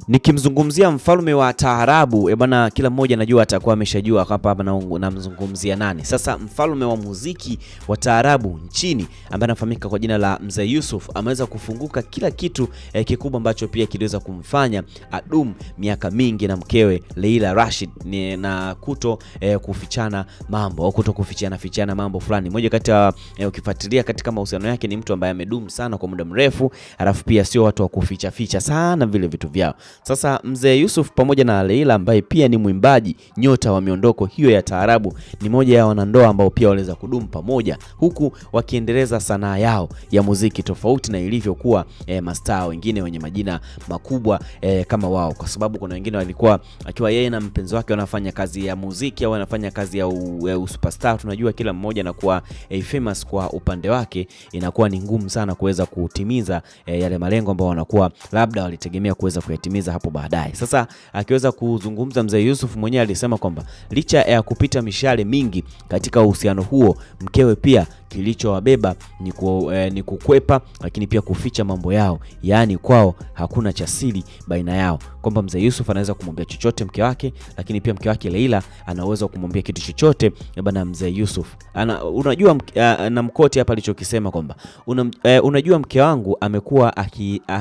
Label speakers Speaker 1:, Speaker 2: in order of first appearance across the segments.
Speaker 1: Nikimzungumzia mfalme wa taarabu, bwana kila mmoja anajua atakuwa ameshajua hapa namzungumzia nani. Sasa mfalme wa muziki wa taarabu nchini ambaye anafahamika kwa jina la Mzee Yusuf ameweza kufunguka kila kitu kikubwa ambacho pia kiliweza kumfanya adum miaka mingi na mkewe Leila Rashid na kufichana mambo au kufichana mambo fulani. Moja kati ya ukifuatilia katika mahusiano yake ni mtu ambaye amedumu sana kwa muda mrefu, alafu pia sio watu wa kuficha sana vile vitu vyao. Sasa Mzee Yusuf pamoja na Leila ambaye pia ni mwimbaji nyota wa miondoko hiyo ya taarabu ni moja ya wanandoa ambao pia waliweza kudumu pamoja huku wakiendeleza sanaa yao ya muziki tofauti na ilivyokuwa mastaa wengine wenye majina makubwa kama wao, kwa sababu kuna wengine walikuwa akiwa yeye na mpenzi wake wanafanya kazi ya muziki au wanafanya kazi ya superstar. Tunajua kila mmoja anakuwa famous kwa upande wake, inakuwa ni ngumu sana kuweza kutimiza yale malengo ambayo wanakuwa labda walitegemea kuweza kuyatimiza hapo baadaye. Sasa akiweza kuzungumza Mzee Yusuf mwenyewe alisema kwamba licha ya kupita mishale mingi katika uhusiano huo, mkewe pia kilichowabeba ni kukwepa lakini pia kuficha mambo yao, yaani kwao hakuna cha siri baina yao, kwamba Mzee Yusuf anaweza kumwambia chochote mke wake, lakini pia mke wake Leila anaweza kumwambia kitu chochote bwana Mzee Yusuf. Unajua na mkoti hapa alichokisema kwamba unajua mke wangu amekuwa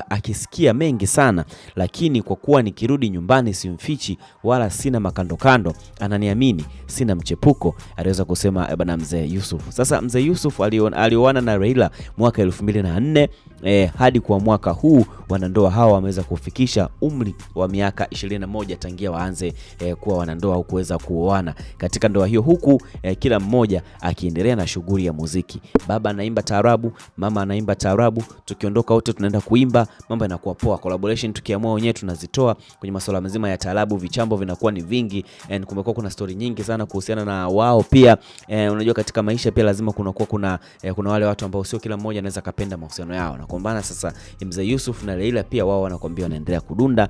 Speaker 1: akisikia mengi sana, lakini kwa kuwa nikirudi nyumbani simfichi wala sina makando, ananiamini, sina mchepuko, aliweza kusema bwana Mzee Yusuf. Sasa Mzee Yusuf alioana na Leila mwaka 2004 hadi kwa mwaka huu wanandoa hawa wameweza kufikisha umri wa miaka 21 tangia waanze kuwa wanandoa au kuweza kuoana katika ndoa hiyo, huku kila mmoja akiendelea na shughuli ya muziki. Baba anaimba taarabu, mama anaimba taarabu, tukiondoka wote tunaenda kuimba, mambo yanakuwa poa. Collaboration tukiamua wenyewe tunazitoa kwenye masuala mazima ya taarabu, vichambo vinakuwa ni vingi, kumekuwa kuna story nyingi sana kuhusiana na wao pia. Unajua katika maisha pia lazima kuna wale watu ambao sio kila mmoja anaweza kapenda mahusiano yao na kumbana. Sasa Mzee Yusuf na Leila pia wao wanakuambia wanaendelea kudunda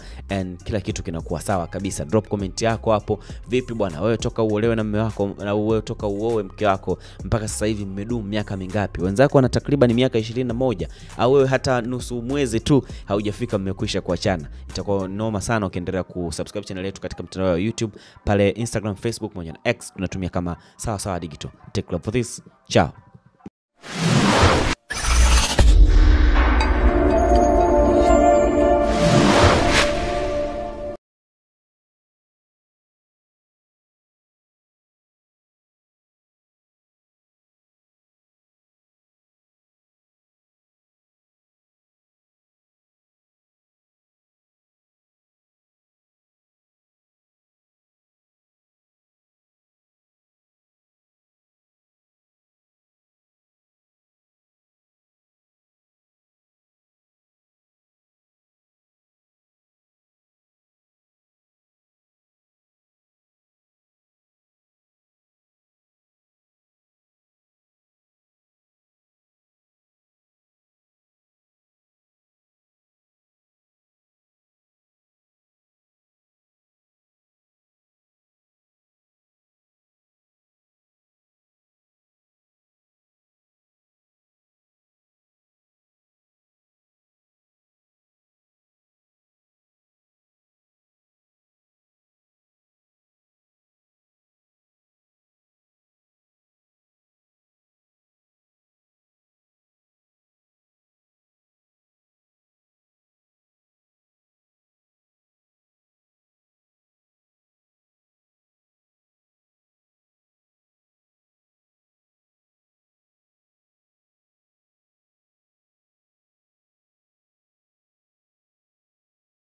Speaker 1: kila kitu kinakuwa sawa kabisa. Drop comment yako hapo, vipi bwana wewe toka uolewe na mume wako na wewe toka uoe mke wako mpaka sasa hivi mmedumu miaka mingapi? Wenzako wana takriban miaka 21 au wewe hata nusu mwezi tu haujafika mmekwisha kuachana. Itakuwa noma sana ukiendelea kusubscribe channel yetu katika mtandao wa YouTube, pale Instagram, Facebook pamoja na X tunatumia kama sawa digital. Take love for this. Ciao.